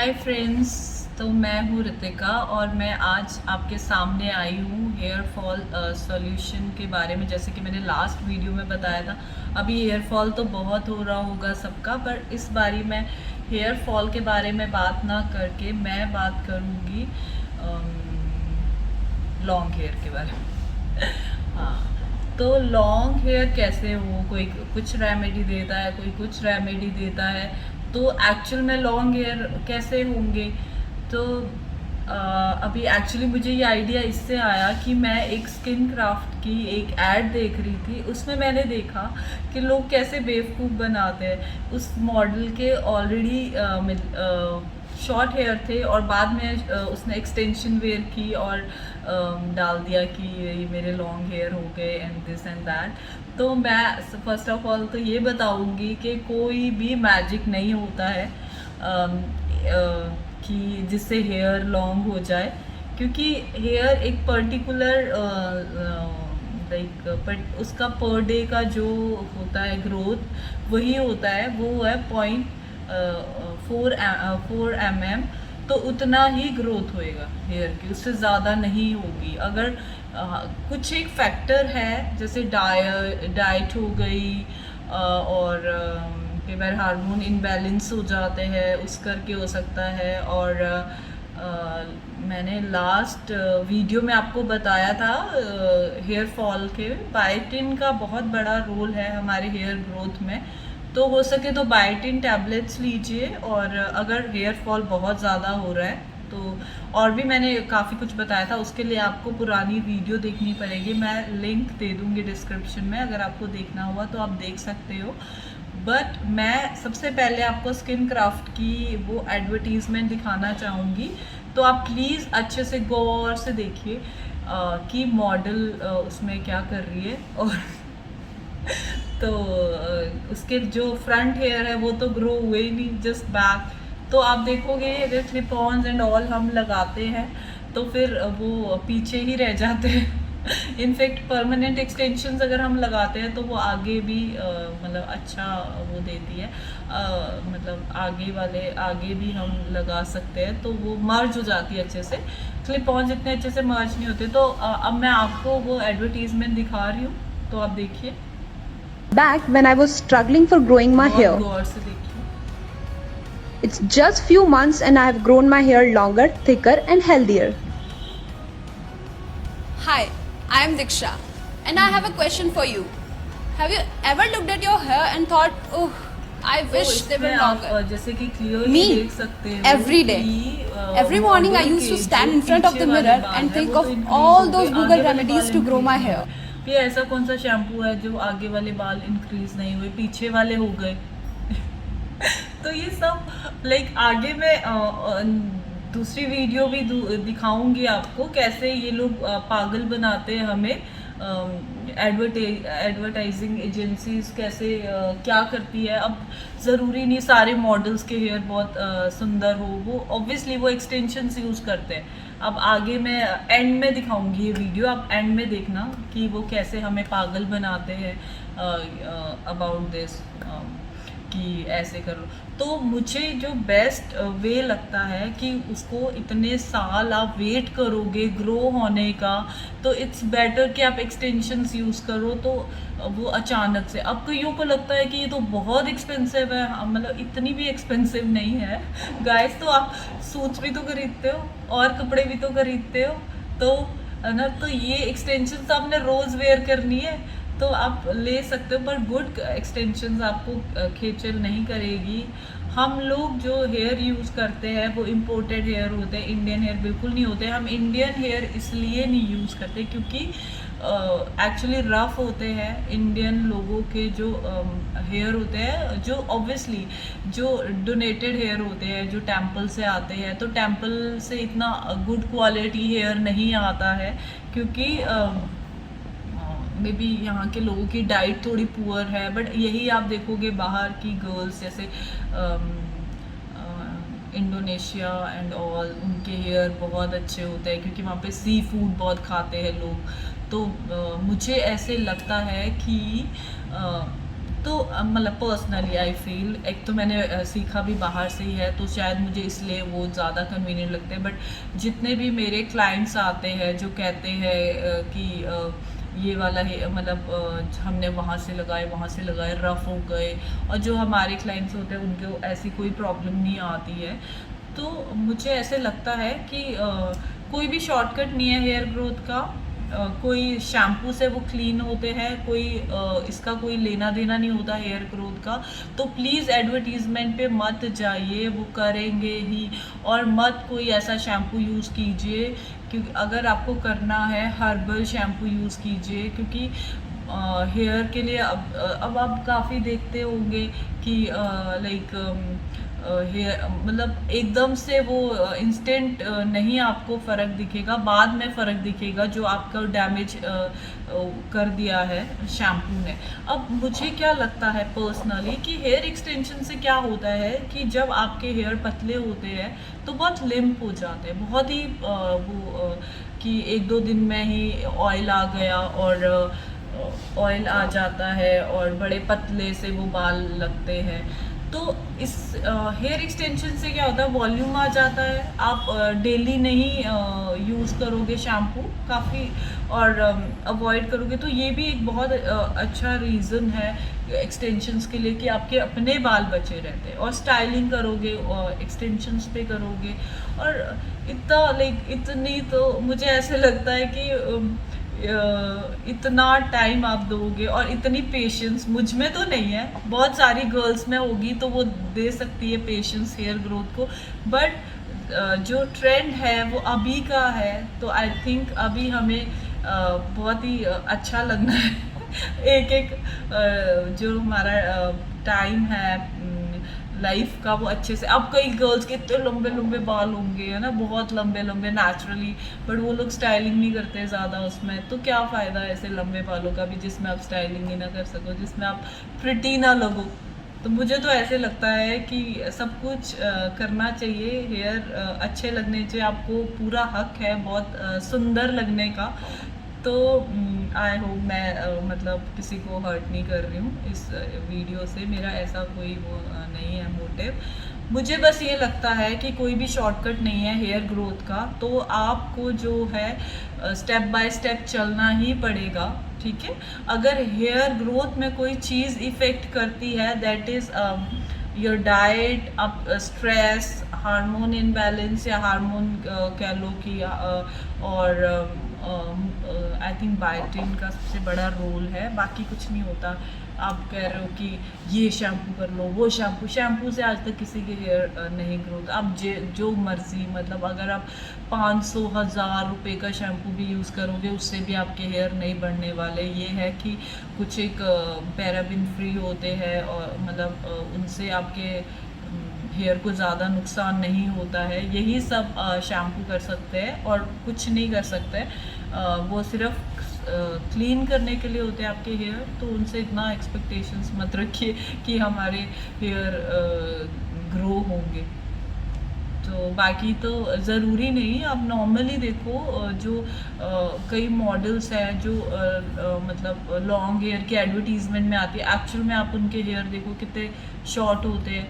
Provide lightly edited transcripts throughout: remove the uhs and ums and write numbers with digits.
Hi friends. तो मैं हूँ रितिका और मैं आज आपके सामने आई हूँ हेयर फॉल सॉल्यूशन के बारे में। जैसे कि मैंने लास्ट वीडियो में बताया था, अभी हेयर फॉल तो बहुत हो रहा होगा सबका, पर इस बारी मैं हेयर फॉल के बारे में बात ना करके मैं बात करूँगी लॉन्ग हेयर के बारे में। हाँ, तो लॉन्ग हेयर कैसे हो, कोई कुछ रेमेडी देता है, कोई कुछ रेमेडी देता है, तो एक्चुअल में लॉन्ग हेयर कैसे होंगे। तो अभी एक्चुअली मुझे ये आइडिया इससे आया कि मैं एक स्किन क्राफ्ट की एक ऐड देख रही थी। उसमें मैंने देखा कि लोग कैसे बेवकूफ़ बनाते हैं। उस मॉडल के ऑलरेडी शॉर्ट हेयर थे और बाद में उसने एक्सटेंशन वेयर की और डाल दिया कि ये मेरे लॉन्ग हेयर हो गए एंड दिस एंड दैट। तो मैं फर्स्ट ऑफ ऑल तो ये बताऊंगी कि कोई भी मैजिक नहीं होता है कि जिससे हेयर लॉन्ग हो जाए, क्योंकि हेयर एक पर्टिकुलर लाइक उसका पर डे का जो होता है ग्रोथ वही होता है, वो है 4 mm। तो उतना ही ग्रोथ होएगा हेयर की, उससे ज़्यादा नहीं होगी। अगर कुछ एक फैक्टर है जैसे डाइट हो गई और कई बार हार्मोन इनबैलेंस हो जाते हैं, उस करके हो सकता है। और मैंने लास्ट वीडियो में आपको बताया था हेयर फॉल के बायोटिन का बहुत बड़ा रोल है हमारे हेयर ग्रोथ में। तो हो सके तो बायोटिन टैबलेट्स लीजिए, और अगर हेयर फॉल बहुत ज़्यादा हो रहा है तो और भी मैंने काफ़ी कुछ बताया था, उसके लिए आपको पुरानी वीडियो देखनी पड़ेगी। मैं लिंक दे दूँगी डिस्क्रिप्शन में, अगर आपको देखना हुआ तो आप देख सकते हो। बट मैं सबसे पहले आपको स्किन क्राफ्ट की वो एडवर्टीज़मेंट दिखाना चाहूँगी। तो आप प्लीज़ अच्छे से गौर से देखिए कि मॉडल उसमें क्या कर रही है। और तो उसके जो फ्रंट हेयर है वो तो ग्रो हुए ही नहीं, जस्ट बैक। तो आप देखोगे अगर क्लिप ऑन्स एंड ऑल हम लगाते हैं तो फिर वो पीछे ही रह जाते हैं। इनफैक्ट परमानेंट एक्सटेंशंस अगर हम लगाते हैं तो वो आगे भी मतलब अच्छा वो देती है, मतलब आगे भी हम लगा सकते हैं, तो वो मर्ज हो जाती है अच्छे से। क्लिप ऑन्स इतने अच्छे से मर्ज नहीं होते। तो अब मैं आपको वो एडवर्टीजमेंट दिखा रही हूँ, तो आप देखिए। Back when I was struggling for growing my hair. बहुत गौर से देखिए। It's just few months and I have grown my hair longer, thicker and healthier. Hi, I am Diksha and I have a question for you. Have you ever looked at your hair and thought, oh, I wish they were longer? जैसे कि clearly Me, देख सकते हैं every day. Every morning I used to stand in front of the mirror and think of all those Google remedies to grow my hair. ये ऐसा कौन सा shampoo है जो आगे वाले बाल इंक्रीज नहीं हुए, पीछे वाले हो गए। तो ये सब लाइक आगे मैं दूसरी वीडियो भी दिखाऊंगी आपको कैसे ये लोग पागल बनाते हैं हमें। एडवर्टाइजिंग एजेंसीज कैसे क्या करती है। अब ज़रूरी नहीं सारे मॉडल्स के हेयर बहुत सुंदर हो, वो ऑब्वियसली वो एक्सटेंशंस यूज़ करते हैं। अब आगे मैं एंड में दिखाऊंगी ये वीडियो, आप एंड में देखना कि वो कैसे हमें पागल बनाते हैं अबाउट दिस कि ऐसे करो। तो मुझे जो बेस्ट वे लगता है कि उसको इतने साल आप वेट करोगे ग्रो होने का, तो इट्स बेटर कि आप एक्सटेंशंस यूज़ करो। तो वो अचानक से, अब कईयों को लगता है कि ये तो बहुत एक्सपेंसिव है, मतलब इतनी भी एक्सपेंसिव नहीं है गाइस। तो आप सूट्स भी तो खरीदते हो और कपड़े भी तो खरीदते हो, तो है ना। तो ये एक्सटेंशन तो आपने रोज़ वेयर करनी है तो आप ले सकते हो, पर गुड एक्सटेंशंस आपको खेचल नहीं करेगी। हम लोग जो हेयर यूज़ करते हैं वो इम्पोर्टेड हेयर होते हैं, इंडियन हेयर बिल्कुल नहीं होते। हम इंडियन हेयर इसलिए नहीं यूज़ करते क्योंकि एक्चुअली रफ होते हैं इंडियन लोगों के जो हेयर होते हैं, जो ऑब्वियसली जो डोनेटेड हेयर होते हैं, जो टेम्पल से आते हैं। तो टेम्पल से इतना गुड क्वालिटी हेयर नहीं आता है क्योंकि मे बी यहाँ के लोगों की डाइट थोड़ी पुअर है। बट यही आप देखोगे बाहर की गर्ल्स जैसे इंडोनेशिया एंड ऑल, उनके हेयर बहुत अच्छे होते हैं क्योंकि वहाँ पे सी फूड बहुत खाते हैं लोग। तो मुझे ऐसे लगता है कि तो मतलब पर्सनली आई फील, एक तो मैंने सीखा भी बाहर से ही है, तो शायद मुझे इसलिए वो ज़्यादा कन्वीनियंट लगते हैं। बट जितने भी मेरे क्लाइंट्स आते हैं जो कहते हैं कि ये वाला है, मतलब हमने वहाँ से लगाए रफ़ हो गए, और जो हमारे क्लाइंट्स होते हैं उनको ऐसी कोई प्रॉब्लम नहीं आती है। तो मुझे ऐसे लगता है कि कोई भी शॉर्टकट नहीं है हेयर ग्रोथ का। कोई शैम्पू से वो क्लीन होते हैं, कोई इसका कोई लेना देना नहीं होता हेयर ग्रोथ का। तो प्लीज़ एडवर्टीज़मेंट पे मत जाइए, वो करेंगे ही। और मत कोई ऐसा शैम्पू यूज़ कीजिए, क्योंकि अगर आपको करना है हर्बल शैम्पू यूज़ कीजिए, क्योंकि हेयर के लिए अब आप काफ़ी देखते होंगे कि लाइक हेयर मतलब एकदम से वो इंस्टेंट नहीं आपको फ़र्क दिखेगा, बाद में फ़र्क दिखेगा जो आपका डैमेज कर दिया है शैम्पू ने। अब मुझे क्या लगता है पर्सनली कि हेयर एक्सटेंशन से क्या होता है कि जब आपके हेयर पतले होते हैं तो बहुत लिम्प हो जाते हैं, बहुत ही कि 1-2 दिन में ही ऑयल आ गया और ऑयल आ जाता है और बड़े पतले से वो बाल लगते हैं। तो इस हेयर एक्सटेंशन से क्या होता है, वॉल्यूम आ जाता है। आप डेली नहीं यूज़ करोगे शैम्पू काफ़ी, और अवॉइड करोगे, तो ये भी एक बहुत अच्छा रीज़न है एक्सटेंशंस के लिए कि आपके अपने बाल बचे रहते हैं। और स्टाइलिंग करोगे एक्सटेंशंस पे करोगे, और इतनी तो मुझे ऐसे लगता है कि इतना टाइम आप दोगे और इतनी पेशेंस मुझ में तो नहीं है, बहुत सारी गर्ल्स में होगी तो वो दे सकती है पेशेंस हेयर ग्रोथ को। बट जो ट्रेंड है वो अभी का है, तो आई थिंक अभी हमें बहुत ही अच्छा लगना है। एक जो हमारा टाइम है लाइफ का, वो अच्छे से। अब कई गर्ल्स के इतने लंबे लंबे बाल होंगे, है ना, बहुत लंबे लंबे नेचुरली, बट वो लोग स्टाइलिंग नहीं करते ज़्यादा उसमें। तो क्या फ़ायदा ऐसे लंबे बालों का भी जिसमें आप स्टाइलिंग ही ना कर सको, जिसमें आप प्रिटी ना लगो। तो मुझे तो ऐसे लगता है कि सब कुछ करना चाहिए, हेयर अच्छे लगने चाहिए, आपको पूरा हक है बहुत सुंदर लगने का। तो आई होप मैं मतलब किसी को हर्ट नहीं कर रही हूँ इस वीडियो से, मेरा ऐसा कोई वो नहीं है मोटिव। मुझे बस ये लगता है कि कोई भी शॉर्टकट नहीं है हेयर ग्रोथ का, तो आपको जो है स्टेप बाय स्टेप चलना ही पड़ेगा, ठीक है। अगर हेयर ग्रोथ में कोई चीज़ इफ़ेक्ट करती है, दैट इज़ योर डाइट, अब स्ट्रेस, हार्मोन इनबैलेंस या हार्मोन कह लो कि और आई थिंक बायोटिन का सबसे बड़ा रोल है, बाकी कुछ नहीं होता। आप कह रहे हो कि ये शैम्पू कर लो, वो शैम्पू से आज तक किसी के हेयर नहीं ग्रोथ। आप जो मर्जी, मतलब अगर आप 500,000 रुपये का शैम्पू भी यूज़ करोगे उससे भी आपके हेयर नहीं बढ़ने वाले। ये है कि कुछ एक पैराबिन फ्री होते हैं, और मतलब उनसे आपके हेयर को ज़्यादा नुकसान नहीं होता है। यही सब शैम्पू कर सकते हैं और कुछ नहीं कर सकते। वो सिर्फ क्लीन करने के लिए होते हैं आपके हेयर, तो उनसे इतना एक्सपेक्टेशंस मत रखिए कि हमारे हेयर ग्रो होंगे। तो बाकी तो ज़रूरी नहीं, आप नॉर्मली देखो जो कई मॉडल्स हैं जो मतलब लॉन्ग हेयर की एडवर्टीज़मेंट में आती है, एक्चुअल में आप उनके हेयर देखो कितने शॉर्ट होते हैं।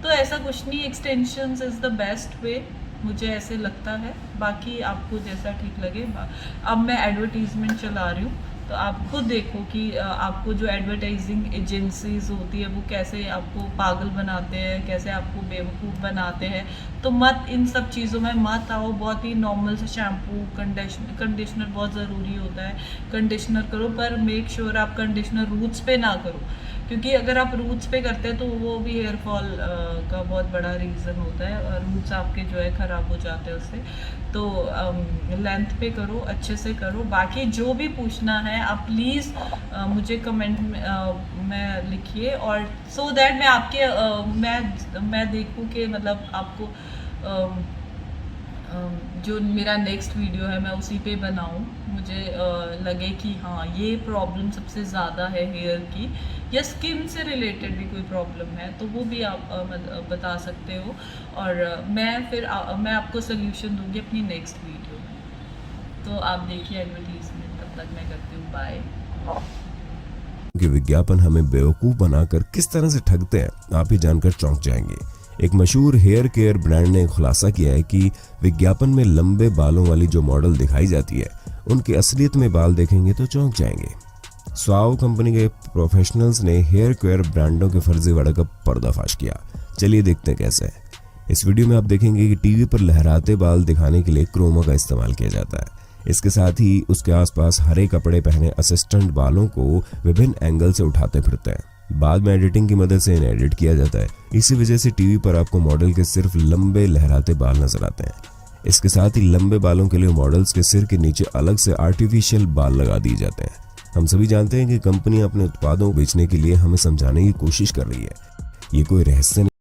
तो ऐसा कुछ नहीं, extensions is the best way, मुझे ऐसे लगता है। बाकी आपको जैसा ठीक लगे। अब मैं एडवर्टीज़मेंट चला रही हूँ, तो आप खुद देखो कि आपको जो एडवर्टाइजिंग एजेंसीज होती है वो कैसे आपको पागल बनाते हैं, कैसे आपको बेवकूफ़ बनाते हैं। तो मत इन सब चीज़ों में मत आओ। बहुत ही नॉर्मल से शैम्पू, कंडीशनर बहुत ज़रूरी होता है, कंडीशनर करो, पर मेक श्योर आप कंडीशनर रूट्स पे ना करो, क्योंकि अगर आप रूट्स पे करते हैं तो वो भी हेयर फॉल का बहुत बड़ा रीज़न होता है। रूट्स आपके जो है ख़राब हो जाते हैं उससे। तो लेंथ पे करो, अच्छे से करो। बाकी जो भी पूछना है आप प्लीज़ मुझे कमेंट में लिखिए, और सो दैट मैं आपके मैं देखूँ कि मतलब आपको जो मेरा नेक्स्ट वीडियो है मैं उसी पे बनाऊँ। मुझे लगे कि हाँ ये प्रॉब्लम सबसे ज़्यादा है हेयर की, या स्किन से रिलेटेड भी कोई प्रॉब्लम है तो वो भी आप बता सकते हो, और मैं आपको सोल्यूशन दूंगी अपनी नेक्स्ट वीडियो में। तो आप देखिए एडवर्टीजमेंट, तब तक मैं करती हूँ बाय। कि विज्ञापन हमें बेवकूफ बनाकर किस तरह से ठगते हैं, आप ही जानकर चौंक जाएंगे। एक मशहूर हेयर केयर ब्रांड ने खुलासा किया है कि विज्ञापन में लंबे बालों वाली जो मॉडल दिखाई जाती है, उनके असलियत में बाल देखेंगे तो चौंक जाएंगे। स्वाव कंपनी के प्रोफेशनल्स ने हेयर केयर ब्रांडों के फर्जीवाड़े का पर्दाफाश किया। चलिए देखते हैं कैसे है। इस वीडियो में आप देखेंगे कि टीवी पर लहराते बाल दिखाने के लिए क्रोमा का इस्तेमाल किया जाता है। इसके साथ ही उसके आसपास हरे कपड़े पहने असिस्टेंट बालों को विभिन्न एंगल से उठाते फिरते हैं। बाद में एडिटिंग की मदद से इन्हें एडिट किया जाता है। इसी वजह से टीवी पर आपको मॉडल के सिर्फ लंबे लहराते बाल नजर आते हैं। इसके साथ ही लंबे बालों के लिए मॉडल्स के सिर के नीचे अलग से आर्टिफिशियल बाल लगा दिए जाते हैं। हम सभी जानते हैं कि कंपनियां अपने उत्पादों को बेचने के लिए हमें समझाने की कोशिश कर रही है। ये कोई रहस्य नहीं।